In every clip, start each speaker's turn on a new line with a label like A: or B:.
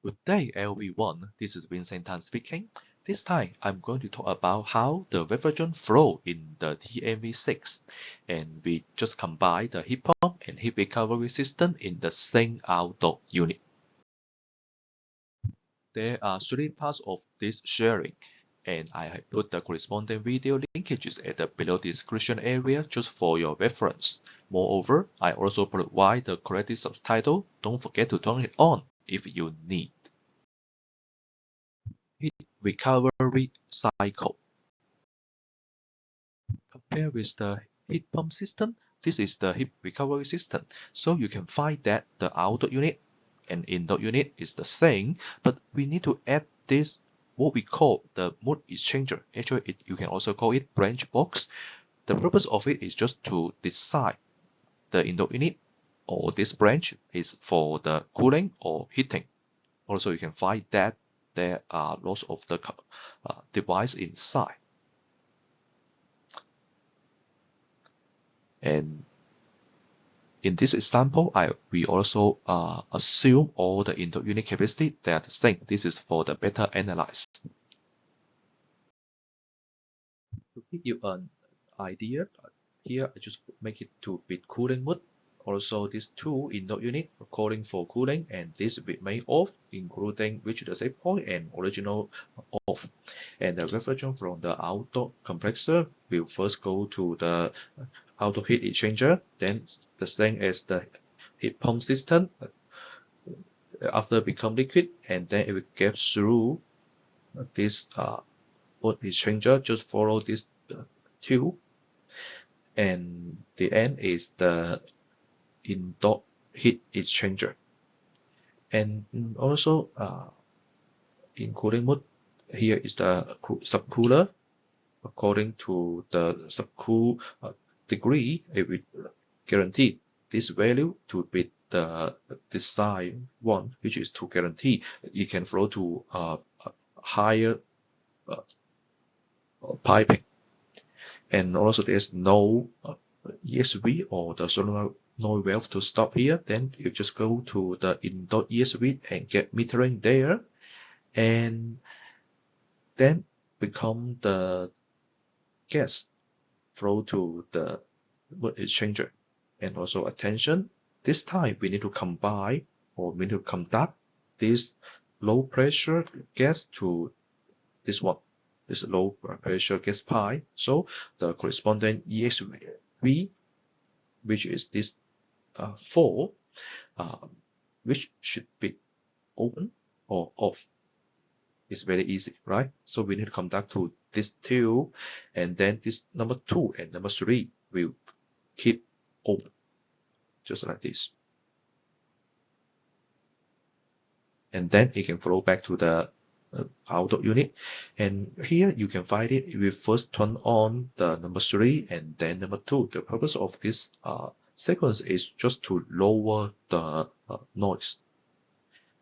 A: Good day, everyone. This is Vincent Tan speaking. This time, I'm going to talk about how the refrigerant flow in the TMV6, and we just combine the heat pump and heat recovery system in the same outdoor unit. There are three parts of this sharing, and I have put the corresponding video linkages at the below description area just for your reference. Moreover, I also provide the correct subtitle. Don't forget to turn it on if you need. Heat recovery cycle. Compared with the heat pump system, this is the heat recovery system. So you can find that the outdoor unit and indoor unit is the same, but we need to add this what we call the mode exchanger. Actually, you can also call it branch box. The purpose of it is just to decide the indoor unit or this branch is for the cooling or heating. Also, you can find that there are lots of the device inside. And in this example, we also assume all the indoor unit capacity they are the same. This is for the better analyze. To give you an idea, here I just make it to with cooling mode. Also, these two indoor unit calling for cooling, and this will be off, including which the save point and original off. And the refrigerant from the outdoor compressor will first go to the outdoor heat exchanger, then the same as the heat pump system after become liquid, and then it will get through this heat exchanger. Just follow this tube, and the end is the indoor heat exchanger. And also in cooling mode, here is the subcooler. According to the subcool degree, it will guarantee this value to be the design one, which is to guarantee it can flow to higher piping. And also there's no ESV or the solenoid valve to stop here. Then you just go to the indoor ESV and get metering there, and then become the gas flow to the heat exchanger. And also attention, this time we need to combine or we need to conduct this low pressure gas to this one, this low pressure gas pipe. So the corresponding ESV, which is this 4, which should be open or off. It's very easy, right? So we need to conduct to this 2, and then this number 2 and number 3 will keep open, just like this. And then it can flow back to the outdoor unit. And here you can find it. We first turn on the number 3 and then number 2. The purpose of this sequence is just to lower the noise,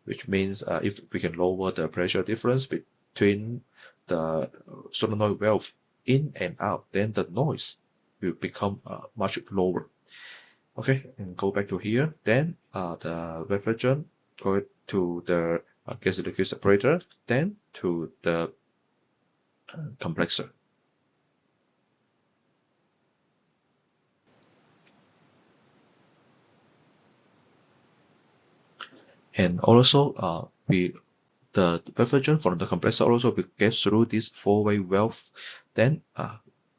A: which means if we can lower the pressure difference between the solenoid valve in and out, then the noise will become much lower. Okay, and go back to here. Then the refrigerant go to the gas liquid separator, then to the compressor. And also the refrigerant from the compressor also will get through this 4-way valve, then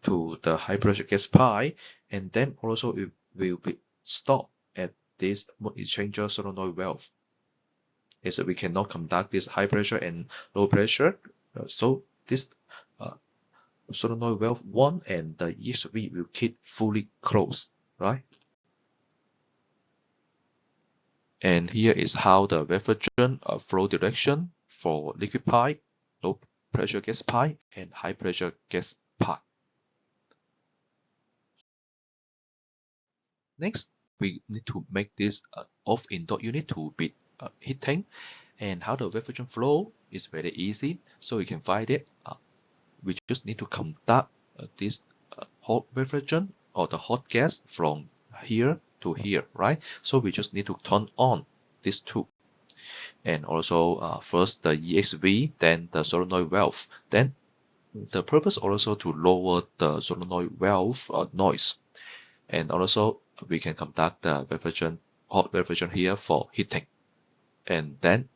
A: to the high pressure gas pipe, and then also it will be stopped at this mode exchanger solenoid valve. As we cannot conduct this high pressure and low pressure, so this solenoid valve 1 and the ESV will keep fully closed, right? And here is how the refrigerant flow direction for liquid pipe, low pressure gas pipe, and high pressure gas pipe. Next, we need to make this off indoor unit to be heating. And how the refrigerant flow is very easy. So you can find it. We just need to conduct this hot refrigerant or the hot gas from here to here, right? So we just need to turn on this two. and also first the EXV, then the solenoid valve. Then the purpose also to lower the solenoid valve noise, and also we can conduct the hot refrigerant here for heating, and then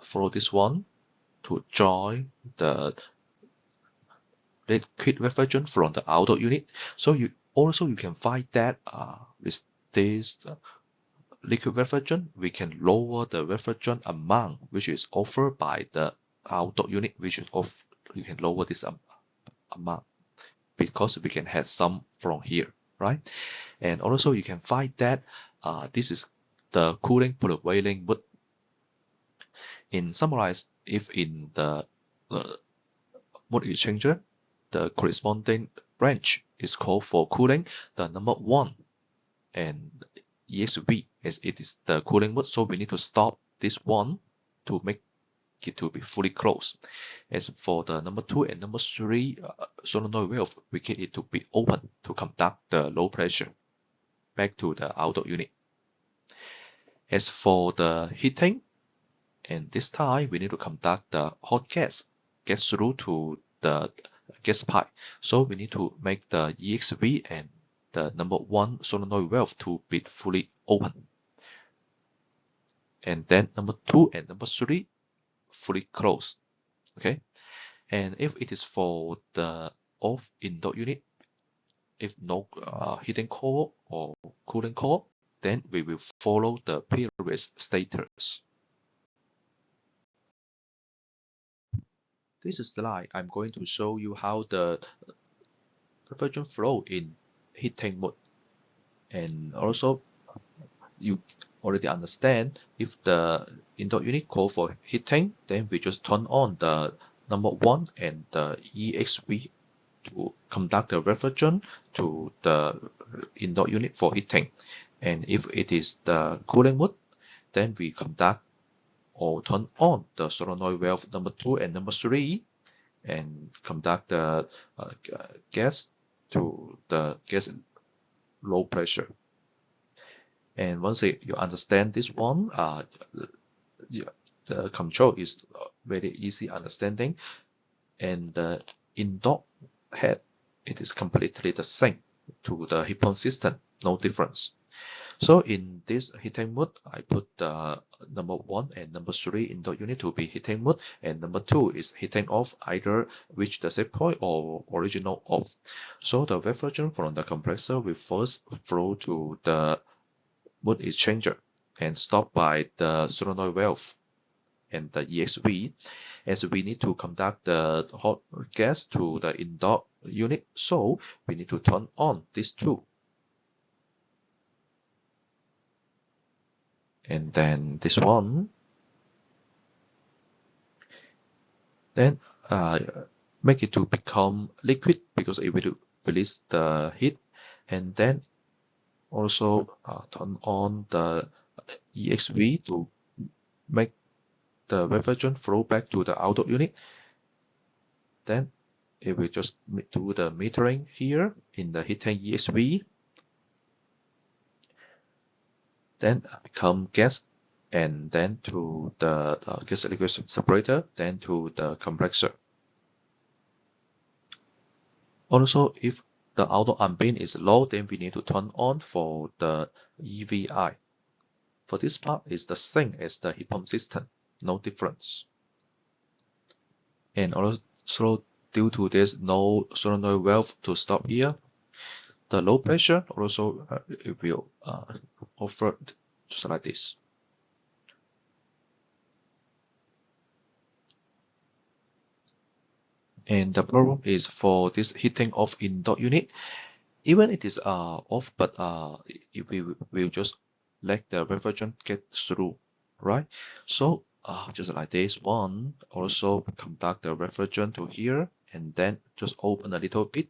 A: follow this one to join the liquid refrigerant from the outdoor unit. So you can find that with this liquid refrigerant, we can lower the refrigerant amount which is offered by the outdoor unit, which is you can lower this amount because we can have some from here, right? And also you can find that this is the cooling prevailing mode. In summarize, if in the mode exchanger, the corresponding branch is called for cooling, the number 1 and EXV as it is the cooling mode, so we need to stop this one to make it to be fully closed. As for the number 2 and number 3 solenoid valve, we get it to be open to conduct the low pressure back to the outdoor unit. As for the heating, and this time we need to conduct the hot gas through to the gas pipe. So we need to make the EXV and the number 1 solenoid valve to be fully open. And then number 2 and number 3 fully closed. Okay. And if it is for the off indoor unit, if no heating core or cooling core, then we will follow the previous status. This slide, I'm going to show you how the refrigerant flow in heating mode. And also, you already understand if the indoor unit call for heating, then we just turn on the number 1 and the EXV to conduct the refrigerant to the indoor unit for heating. And if it is the cooling mode, then we conduct or turn on the solenoid valve number 2 and number 3 and conduct the gas to the gas low pressure. And once you understand this one, the control is very easy understanding, and the indoor head, it is completely the same to the heat pump system, no difference. So in this heating mode, I put the number 1 and number 3 indoor unit to be heating mode, and number 2 is heating off, either reach the set point or original off. So the refrigerant from the compressor will first flow to the mode exchanger and stop by the solenoid valve and the EXV, as we need to conduct the hot gas to the indoor unit, so we need to turn on these two. And then this one, then make it to become liquid because it will release the heat, and then also turn on the EXV to make the refrigerant flow back to the outdoor unit. Then it will just do the metering here in the heating EXV, then become gas, and then to the gas liquid separator, then to the compressor. Also, if the outdoor ambient is low, then we need to turn on for the EVI. For this part, is the same as the heat pump system, no difference. And also, due to this no solenoid valve to stop here, the low pressure also it will offer just like this. And the problem is for this heating of indoor unit, even it is off, but it will just let the refrigerant get through, right? So just like this one, also conduct the refrigerant to here, and then just open a little bit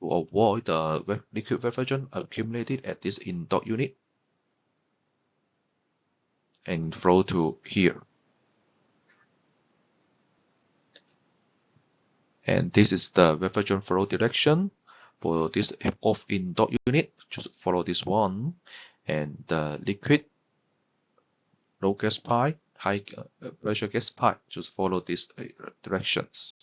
A: to avoid the liquid refrigerant accumulated at this indoor unit and flow to here. And this is the refrigerant flow direction for this off indoor unit. Just follow this one, and the liquid low gas pipe, high pressure gas pipe. Just follow these directions.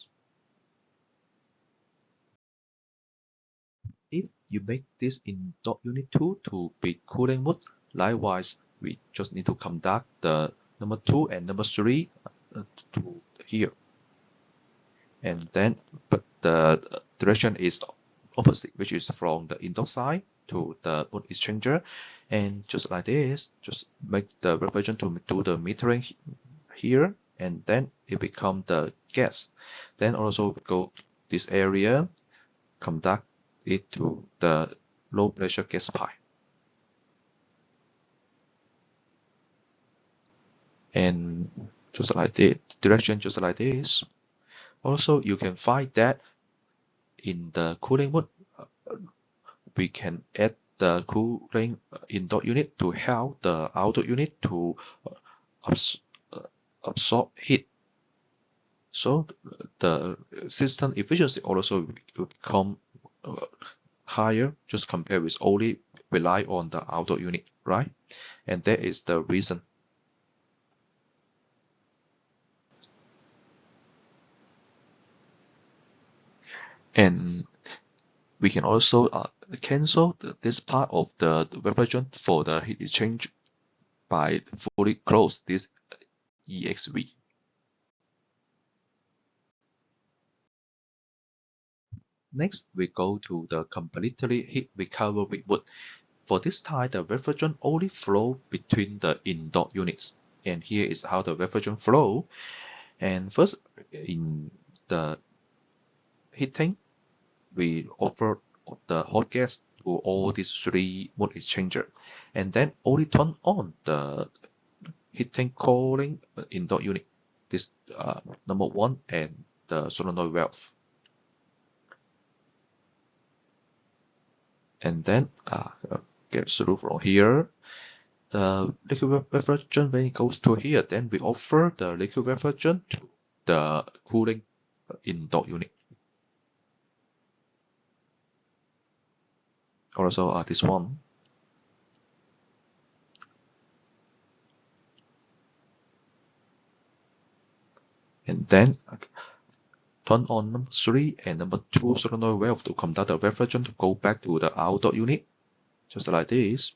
A: If you make this in dot unit 2 to be cooling mode, likewise, we just need to conduct the number 2 and number 3 to here. And then, but the direction is opposite, which is from the indoor side to the mode exchanger. And just like this, just make the refrigerant to do the metering here, and then it become the gas. Then also go this area, conduct it to the low pressure gas pipe. And just like this, direction just like this. Also, you can find that in the cooling mode, we can add the cooling indoor unit to help the outdoor unit to absorb heat. So the system efficiency also will become higher just compared with only rely on the outdoor unit, right? And that is the reason. And we can also cancel this part of the refrigerant for the heat exchange by fully close this EXV. Next, we go to the completely heat recovery mode. For this type, the refrigerant only flow between the indoor units. And here is how the refrigerant flow. And first, in the heating, we offer the hot gas to all these 3 mode exchanger, and then only turn on the heating cooling indoor unit. This number 1 and the solenoid valve. And then get through from here. The liquid refrigerant, when it goes to here, then we offer the liquid refrigerant to the cooling indoor unit. Also this one. And then turn on number 3 and number 2 solenoid valve to conduct the refrigerant to go back to the outdoor unit, just like this.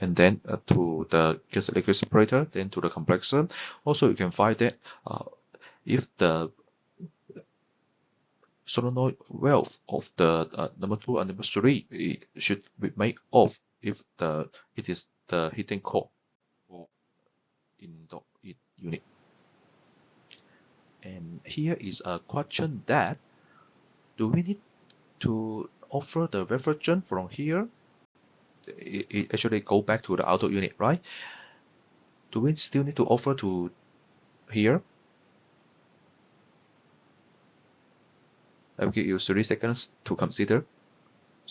A: And then to the gas liquid separator, then to the compressor. Also, you can find that if the solenoid valve of the number 2 and number 3 it should be made off if it is the heating core or indoor unit. And here is a question that do we need to offer the refrigerant from here? It actually go back to the outdoor unit, right? Do we still need to offer to here? I'll give you 3 seconds to consider.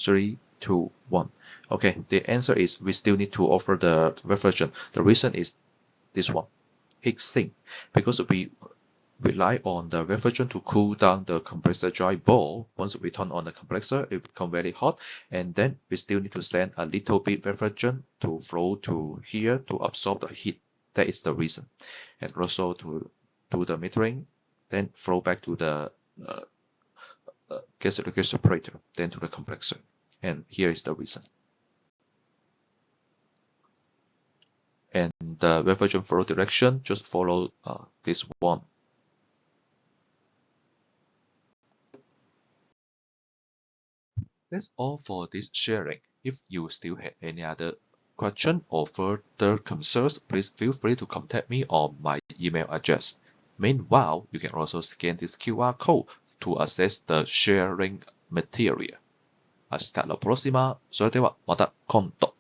A: 3, 2, 1. Okay, the answer is we still need to offer the refrigerant. The reason is this one, heat sink, because we rely on the refrigerant to cool down the compressor dry ball. Once we turn on the compressor, it becomes very hot, and then we still need to send a little bit refrigerant to flow to here to absorb the heat. That is the reason. And also to do the metering, then flow back to the gas liquid separator, then to the compressor. And here is the reason. And the refrigerant flow direction, just follow this one. That's all for this sharing. If you still have any other question or further concerns, please feel free to contact me on my email address. Meanwhile, you can also scan this QR code to access the sharing material. Hasta la próxima. それではまた今度。